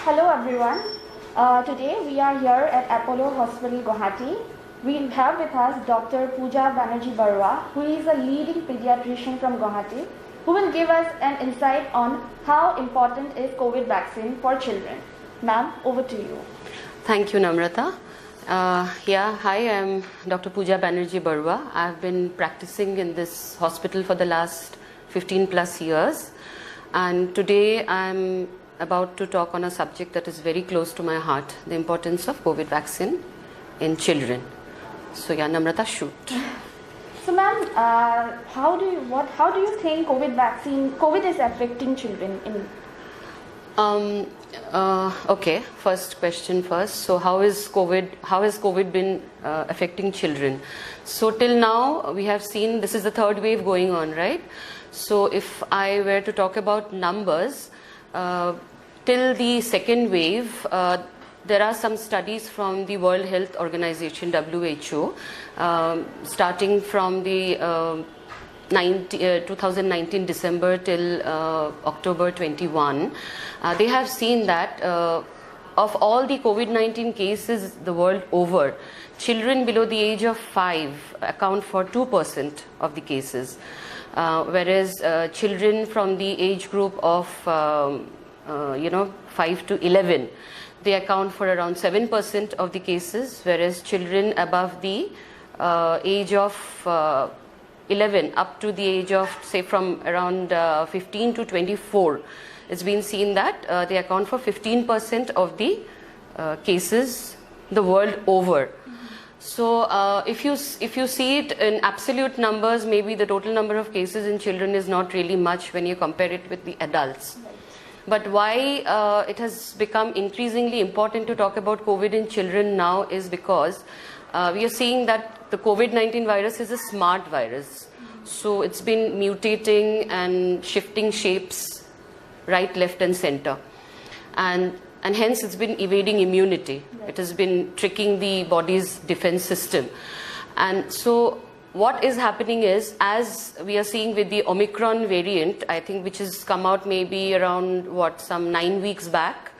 Hello everyone. Today we are here at Apollo Hospital Guwahati. We have with us Dr. Puja Banerjee Baruah, who is a leading pediatrician from Guwahati, who will give us an insight on how important is COVID vaccine for children. Ma'am, over to you. Thank you, Namrata. Hi, I'm Dr. Puja Banerjee Baruah. I've been practicing in this hospital for the last 15 plus years, and today I'm about to talk on a subject that is very close to my heart, the importance of COVID vaccine in children. So Namrata, shoot. So ma'am, how do you think COVID is affecting children in? Okay, first question first. So how has COVID been affecting children? So till now we have seen this is the third wave going on, right? So if I were to talk about numbers, till the second wave, there are some studies from the World Health Organization, WHO, starting from the 2019 December till October 21. They have seen that of all the COVID-19 cases the world over, children below the age of 5 account for 2% of the cases, whereas children from the age group of 5 to 11, they account for around 7% of the cases, whereas children above the age of 11 up to the age of, say, from around 15 to 24, it's been seen that they account for 15% of the cases the world over. So if you see it in absolute numbers, maybe the total number of cases in children is not really much when you compare it with the adults. But why it has become increasingly important to talk about COVID in children now is because we are seeing that the COVID-19 virus is a smart virus. So it's been mutating and shifting shapes right, left and center. And hence it's been evading immunity. It has been tricking the body's defense system. And so what is happening is, as we are seeing with the Omicron variant, I think, which has come out maybe around some 9 weeks back,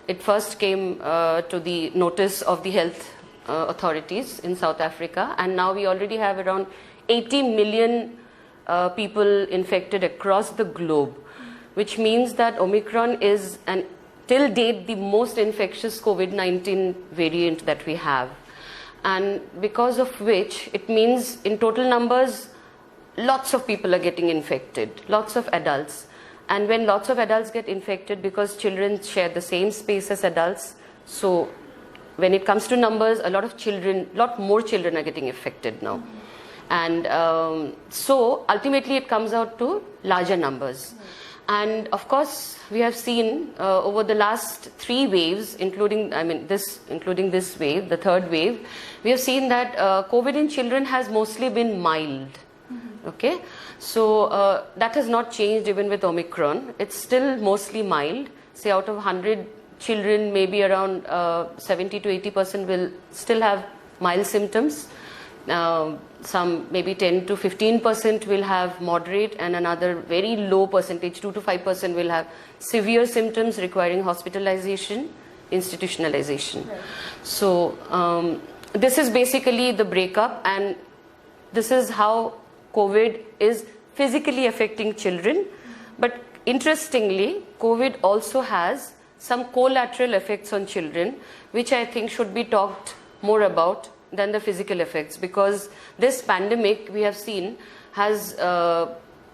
it first came to the notice of the health authorities in South Africa, and now we already have around 80 million people infected across the globe, which means that Omicron is, till date, the most infectious COVID-19 variant that we have. And because of which, it means in total numbers, lots of people are getting infected, lots of adults. And when lots of adults get infected, because children share the same space as adults, so when it comes to numbers, a lot more children are getting affected now. And so ultimately it comes out to larger numbers. And of course, we have seen over the last 3 waves, including this wave, the third wave, we have seen that COVID in children has mostly been mild. Okay, so that has not changed even with Omicron. It's still mostly mild. Say out of 100 children, maybe around 70 to 80% will still have mild symptoms. Some maybe 10 to 15% will have moderate, and another very low percentage, 2 to 5%, will have severe symptoms requiring hospitalization, institutionalization. Right. So this is basically the breakup, and this is how COVID is physically affecting children. But interestingly, COVID also has some collateral effects on children, which I think should be talked more about than the physical effects, because this pandemic, we have seen, has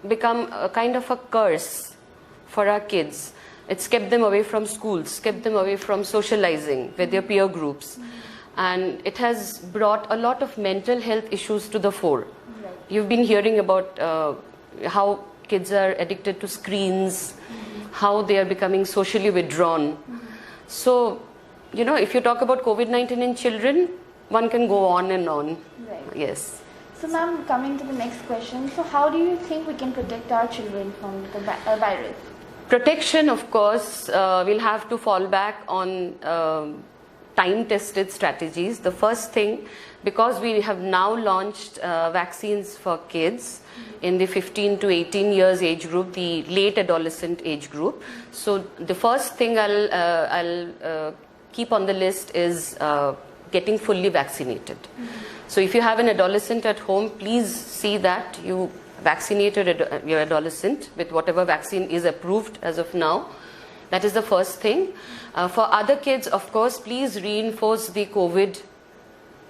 become a kind of a curse for our kids. It's kept them away from schools, kept them away from socializing with their peer groups, and it has brought a lot of mental health issues to the fore. Right. You've been hearing about how kids are addicted to screens, how they are becoming socially withdrawn. So, if you talk about COVID-19 in children, one can go on and on. Right. Yes. So ma'am, coming to the next question, so how do you think we can protect our children from the virus? Protection, of course, will have to fall back on time-tested strategies. The first thing, because we have now launched vaccines for kids in the 15 to 18 years age group, the late adolescent age group. So the first thing I'll keep on the list is getting fully vaccinated. So if you have an adolescent at home, please see that you vaccinated your adolescent with whatever vaccine is approved as of now. That is the first thing. For other kids, of course, please reinforce the COVID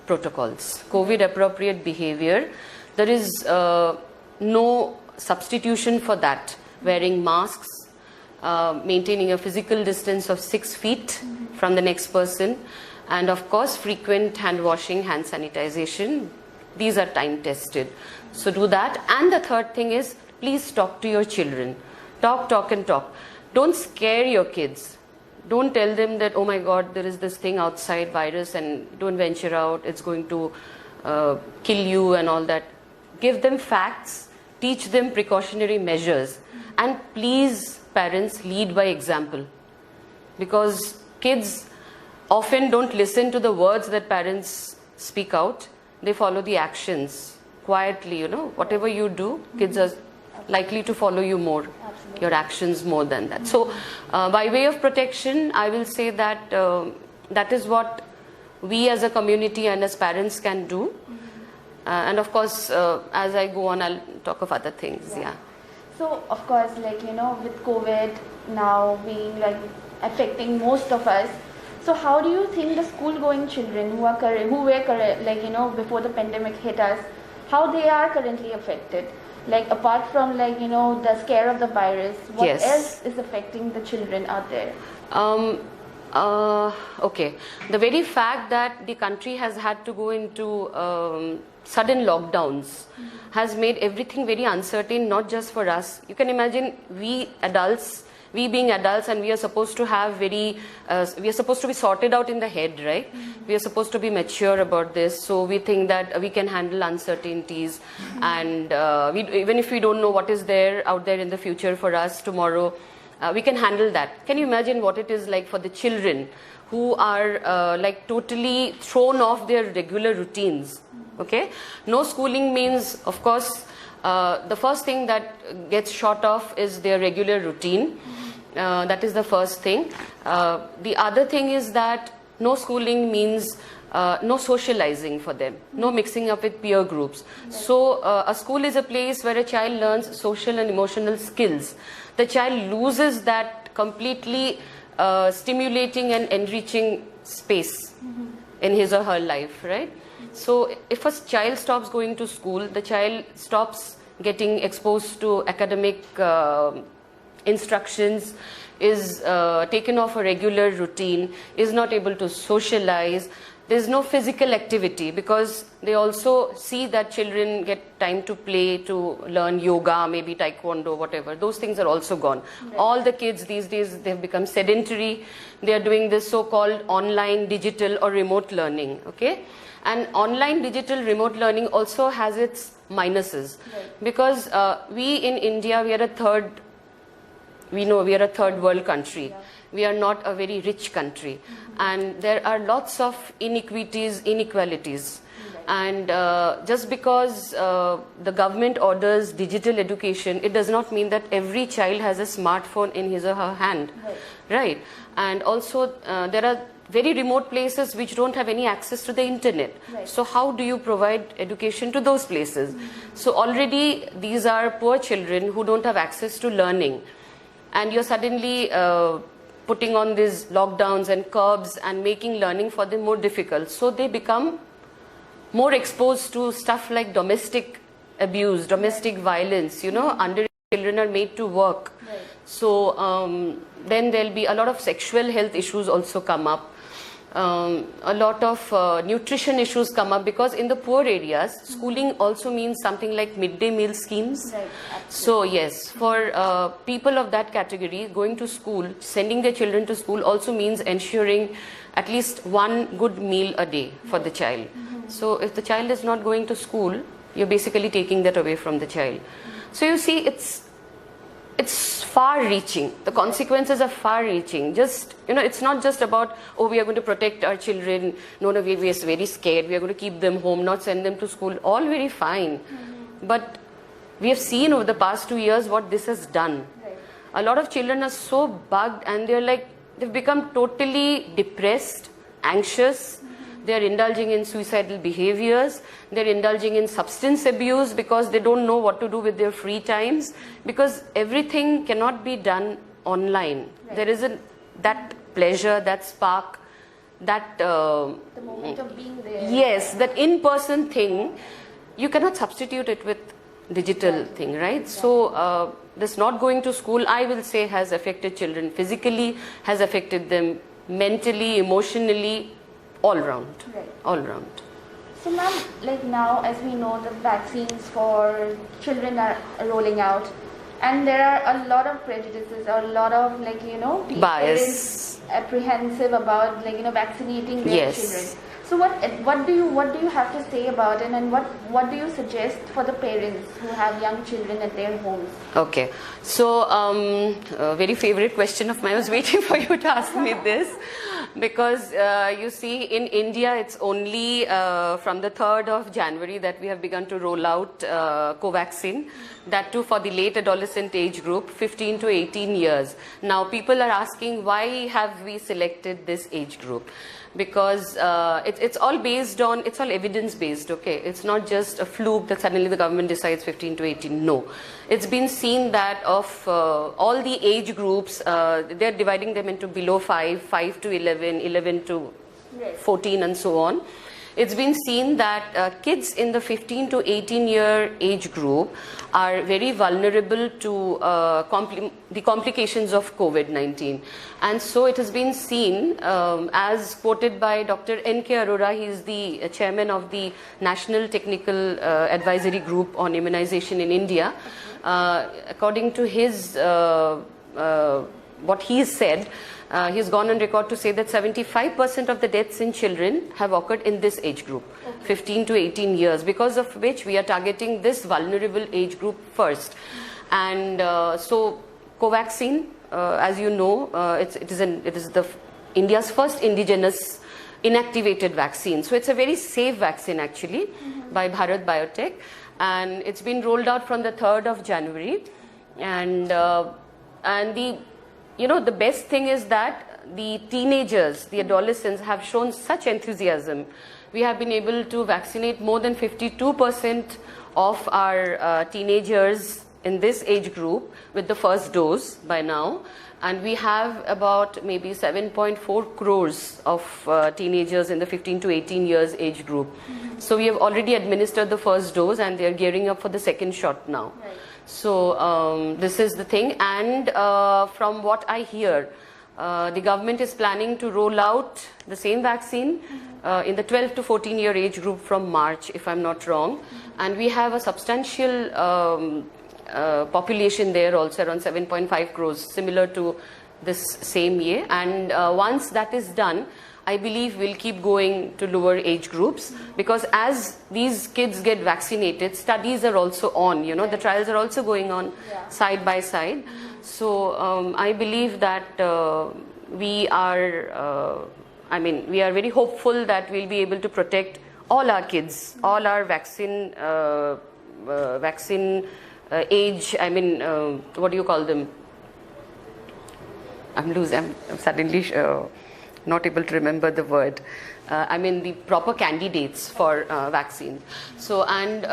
protocols, COVID appropriate behavior. There is no substitution for that. Wearing masks, maintaining a physical distance of 6 feet from the next person, and of course frequent hand washing, hand sanitization. These are time tested. So do that. And the third thing is, please talk to your children. Talk and talk. Don't scare your kids. Don't tell them that, oh my God, there is this thing outside, virus, and don't venture out, it's going to kill you and all that. Give them facts, teach them precautionary measures, and please, parents, lead by example. Because kids often don't listen to the words that parents speak out, they follow the actions quietly, you know. Whatever you do, kids are likely to follow you more. Absolutely. Your actions more than that. So by way of protection, I will say that that is what we as a community and as parents can do. And of course, as I go on, I'll talk of other things. Yeah. So of course, like, you know, with COVID now being like affecting most of us, so how do you think the school-going children who were like, you know, before the pandemic hit us, how they are currently affected? Like, apart from, like, you know, the scare of the virus, what else is affecting the children out there? Okay. The very fact that the country has had to go into sudden lockdowns has made everything very uncertain, not just for us. You can imagine we being adults, and we are supposed to have we are supposed to be sorted out in the head, right? We are supposed to be mature about this. So we think that we can handle uncertainties, and even if we don't know what is out there in the future for us tomorrow, we can handle that. Can you imagine what it is like for the children who are like totally thrown off their regular routines? Okay, no schooling means, of course, the first thing that gets shot off is their regular routine. That is the first thing. The other thing is that no schooling means no socializing for them, no mixing up with peer groups. So a school is a place where a child learns social and emotional skills. The child loses that completely stimulating and enriching space in his or her life, right? So if a child stops going to school, the child stops getting exposed to academic instructions, is taken off a regular routine, is not able to socialize. There's no physical activity, because they also see that children get time to play, to learn yoga, maybe taekwondo, whatever. Those things are also gone. Right. All the kids these days, they've become sedentary. They are doing this so-called online, digital or remote learning, okay? And online, digital, remote learning also has its minuses. Right. Because we in India, we are a third world country. Yeah. We are not a very rich country. And there are lots of inequities. Right. And just because the government orders digital education, it does not mean that every child has a smartphone in his or her hand. Right? And also there are very remote places which don't have any access to the internet. Right. So how do you provide education to those places? So already these are poor children who don't have access to learning. And you're suddenly putting on these lockdowns and curbs and making learning for them more difficult. So they become more exposed to stuff like domestic abuse, domestic violence, you know, underage children are made to work. Right. So then there'll be a lot of sexual health issues also come up. A lot of nutrition issues come up, because in the poor areas, schooling also means something like midday meal schemes. Right. So yes, for people of that category, going to school, sending their children to school also means ensuring at least one good meal a day for the child. So if the child is not going to school, you're basically taking that away from the child. So you see, it's it's far-reaching. The consequences are far-reaching. Just, it's not just about, oh, we are going to protect our children. No, we are very scared. We are going to keep them home, not send them to school. All very fine. But we have seen over the past 2 years what this has done. Right. A lot of children are so bugged, and they've become totally depressed, anxious. They are indulging in suicidal behaviors. They're indulging in substance abuse because they don't know what to do with their free times, because everything cannot be done online. Right. There isn't that pleasure, that spark, that The moment of being there. yes, that in-person thing, you cannot substitute it with digital thing, right? So this not going to school, I will say, has affected children physically, has affected them mentally, emotionally, all round. Right. All round. So ma'am, like now as we know, the vaccines for children are rolling out, and there are a lot of prejudices or a lot of Bias. parents apprehensive about vaccinating their Yes. children. So what do you have to say about it, and what do you suggest for the parents who have young children at their homes? Okay, so a very favorite question of mine. I was waiting for you to ask me this, because you see, in India it's only from the 3rd of January that we have begun to roll out Covaxin, that too for the late adolescent age group, 15 to 18 years. Now people are asking, why have we selected this age group? Because it's all based on, it's all evidence based, okay? It's not just a fluke that suddenly the government decides 15 to 18, no. It's been seen that of all the age groups, they're dividing them into below 5, 5 to 11, 11 to 14 and so on. It's been seen that kids in the 15 to 18 year age group are very vulnerable to the complications of COVID-19. And so it has been seen, as quoted by Dr. N.K. Arora, he is the chairman of the National Technical Advisory Group on Immunization in India. According to his, what he said, he's gone on record to say that 75% of the deaths in children have occurred in this age group, 15 to 18 years, because of which we are targeting this vulnerable age group first. And so Covaxin, as you know, it is the India's first indigenous inactivated vaccine. So it's a very safe vaccine actually, by Bharat Biotech, and it's been rolled out from the 3rd of January. And the best thing is that the teenagers, the adolescents have shown such enthusiasm. We have been able to vaccinate more than 52% of our teenagers in this age group with the first dose by now. And we have about maybe 7.4 crores of teenagers in the 15 to 18 years age group. So we have already administered the first dose, and they are gearing up for the second shot now. Right. So this is the thing, and from what I hear, the government is planning to roll out the same vaccine in the 12 to 14 year age group from March, if I'm not wrong. And we have a substantial population there also, around 7.5 crores, similar to this same year. And once that is done, I believe we'll keep going to lower age groups, because as these kids get vaccinated, studies are also on, the trials are also going on side by side. So I believe that we are very hopeful that we'll be able to protect all our kids, all our vaccine age, what do you call them? I'm suddenly not able to remember the word. The proper candidates for vaccine. So, and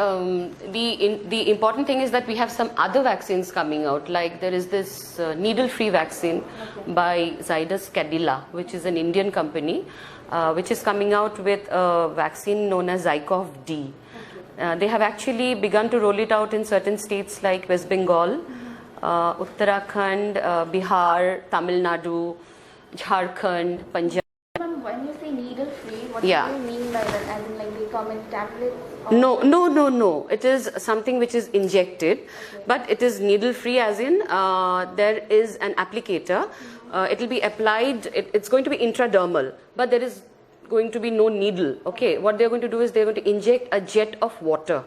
the important thing is that we have some other vaccines coming out, like there is this needle-free vaccine by Zydus Cadila, which is an Indian company, which is coming out with a vaccine known as ZyCoV-D. They have actually begun to roll it out in certain states like West Bengal, Uttarakhand, Bihar, Tamil Nadu, Jharkhand, Punjab. When you say needle-free, what do Yeah. you mean by that? As in, they come in tablets? Or No. It is something which is injected, but it is needle-free, as in there is an applicator. It will be applied, it's going to be intradermal, but there is going to be no needle. Okay, what they're going to do is they're going to inject a jet of water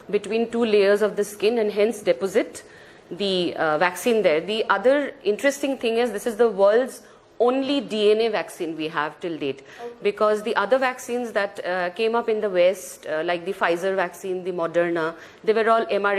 between two layers of the skin, and hence deposit the vaccine there. The other interesting thing is this is the world's only DNA vaccine we have till date, because the other vaccines that came up in the West, like the Pfizer vaccine, the Moderna, they were all mRNA